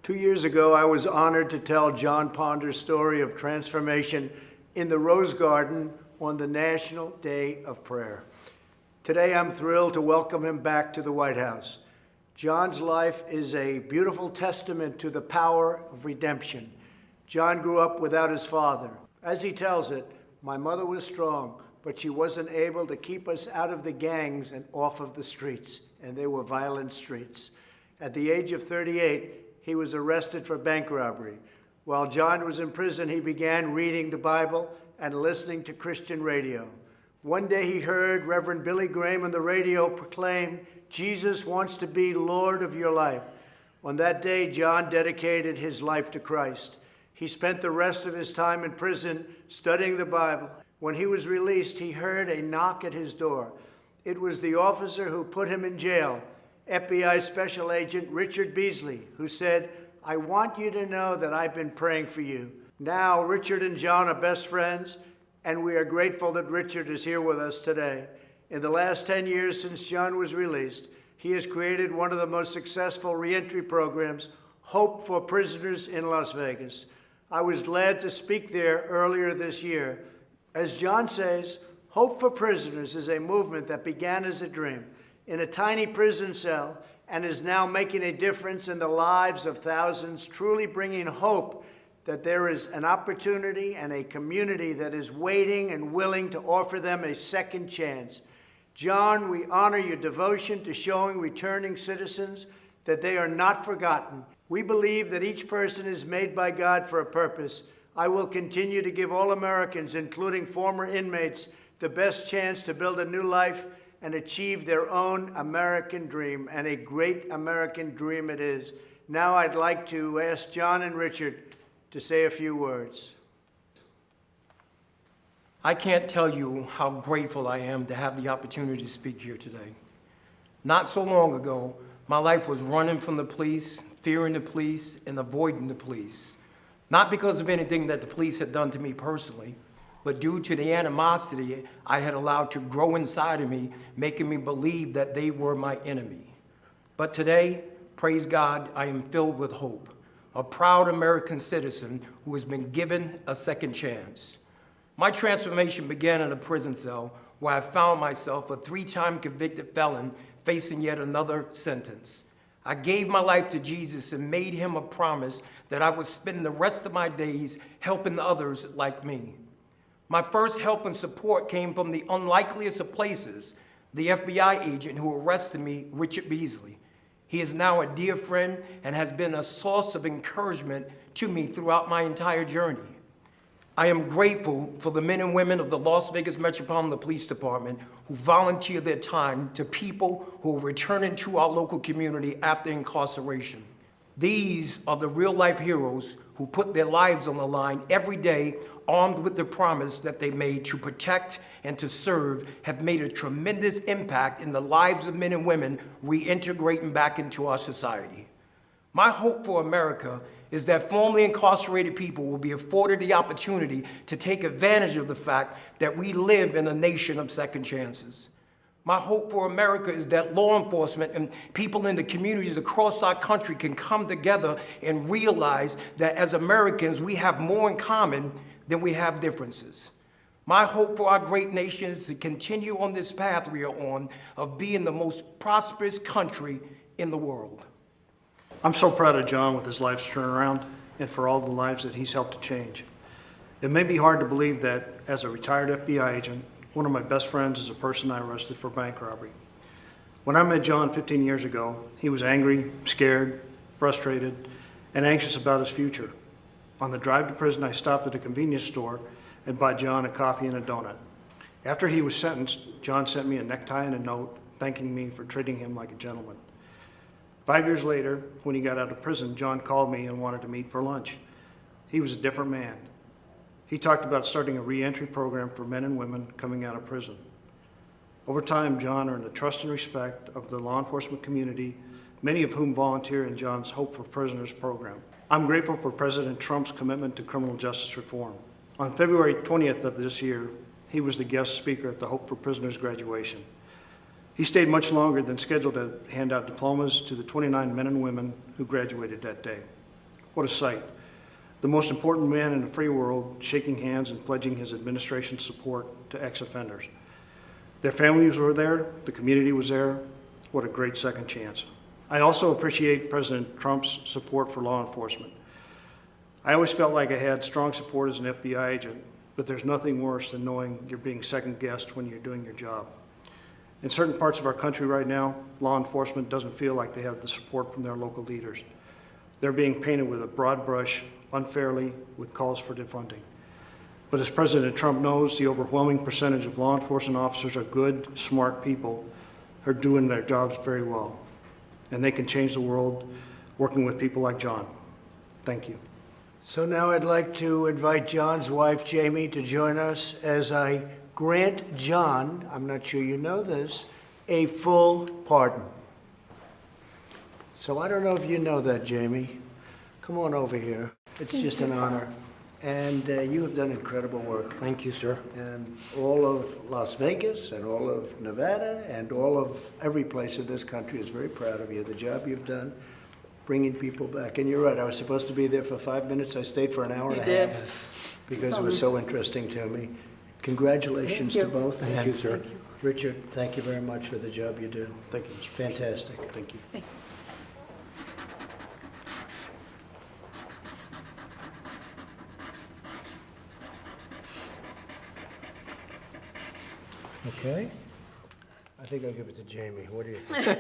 2 years ago, I was honored to tell Jon Ponder's story of transformation in the Rose Garden on the National Day of Prayer. Today, I'm thrilled to welcome him back to the White House. Jon's life is a beautiful testament to the power of redemption. Jon grew up without his father. As he tells it, "My mother was strong, but she wasn't able to keep us out of the gangs and off of the streets," and they were violent streets. At the age of 38, he was arrested for bank robbery. While Jon was in prison, he began reading the Bible and listening to Christian radio. One day he heard Reverend Billy Graham on the radio proclaim, "Jesus wants to be Lord of your life." On that day, Jon dedicated his life to Christ. He spent the rest of his time in prison studying the Bible. When he was released, he heard a knock at his door. It was the officer who put him in jail, FBI Special Agent Richard Beasley, who said, "I want you to know that I've been praying for you." Now, Richard and Jon are best friends, and we are grateful that Richard is here with us today. In the last 10 years since Jon was released, he has created one of the most successful reentry programs, Hope for Prisoners in Las Vegas. I was glad to speak there earlier this year. As Jon says, Hope for Prisoners is a movement that began as a dream in a tiny prison cell and is now making a difference in the lives of thousands, truly bringing hope that there is an opportunity and a community that is waiting and willing to offer them a second chance. Jon, we honor your devotion to showing returning citizens that they are not forgotten. We believe that each person is made by God for a purpose. I will continue to give all Americans, including former inmates, the best chance to build a new life and achieve their own American dream, and a great American dream it is. Now I'd like to ask Jon and Richard to say a few words. I can't tell you how grateful I am to have the opportunity to speak here today. Not so long ago, my life was running from the police, fearing the police, and avoiding the police. Not because of anything that the police had done to me personally, but due to the animosity I had allowed to grow inside of me, making me believe that they were my enemy. But today, praise God, I am filled with hope, a proud American citizen who has been given a second chance. My transformation began in a prison cell where I found myself a 3-time convicted felon facing yet another sentence. I gave my life to Jesus and made him a promise that I would spend the rest of my days helping others like me. My first help and support came from the unlikeliest of places, the FBI agent who arrested me, Richard Beasley. He is now a dear friend and has been a source of encouragement to me throughout my entire journey. I am grateful for the men and women of the Las Vegas Metropolitan Police Department who volunteer their time to people who are returning to our local community after incarceration. These are the real-life heroes who put their lives on the line every day, armed with the promise that they made to protect and to serve, have made a tremendous impact in the lives of men and women reintegrating back into our society. My hope for America is that formerly incarcerated people will be afforded the opportunity to take advantage of the fact that we live in a nation of second chances. My hope for America is that law enforcement and people in the communities across our country can come together and realize that as Americans, we have more in common than we have differences. My hope for our great nation is to continue on this path we are on of being the most prosperous country in the world. I'm so proud of Jon with his life's turnaround and for all the lives that he's helped to change. It may be hard to believe that as a retired FBI agent, one of my best friends is a person I arrested for bank robbery. When I met Jon 15 years ago, he was angry, scared, frustrated, and anxious about his future. On the drive to prison, I stopped at a convenience store and bought Jon a coffee and a donut. After he was sentenced, Jon sent me a necktie and a note thanking me for treating him like a gentleman. 5 years later, when he got out of prison, Jon called me and wanted to meet for lunch. He was a different man. He talked about starting a reentry program for men and women coming out of prison. Over time, Jon earned the trust and respect of the law enforcement community, many of whom volunteer in Jon's Hope for Prisoners program. I'm grateful for President Trump's commitment to criminal justice reform. On February 20th of this year, he was the guest speaker at the Hope for Prisoners graduation. He stayed much longer than scheduled to hand out diplomas to the 29 men and women who graduated that day. What a sight. The most important man in the free world shaking hands and pledging his administration's support to ex-offenders. Their families were there, the community was there. What a great second chance. I also appreciate President Trump's support for law enforcement. I always felt like I had strong support as an FBI agent, but there's nothing worse than knowing you're being second-guessed when you're doing your job. In certain parts of our country right now, law enforcement doesn't feel like they have the support from their local leaders. They're being painted with a broad brush, unfairly, with calls for defunding. But as President Trump knows, the overwhelming percentage of law enforcement officers are good, smart people who are doing their jobs very well. And they can change the world working with people like Jon. Thank you. So now I'd like to invite John's wife, Jamie, to join us as I grant Jon, I'm not sure you know this, a full pardon. So I don't know if you know that, Jamie. Come on over here. It's just an honor. And you have done incredible work. Thank you, sir. And all of Las Vegas and all of Nevada and all of every place in this country is very proud of you, the job you've done, bringing people back. And you're right, I was supposed to be there for 5 minutes. I stayed for an hour and a half because it was so interesting to me. Congratulations to both. Thank you, sir. Richard, thank you very much for the job you do. Thank you, Mr. Fantastic. Thank you. Okay. I think I'll give it to Jamie. What do you think?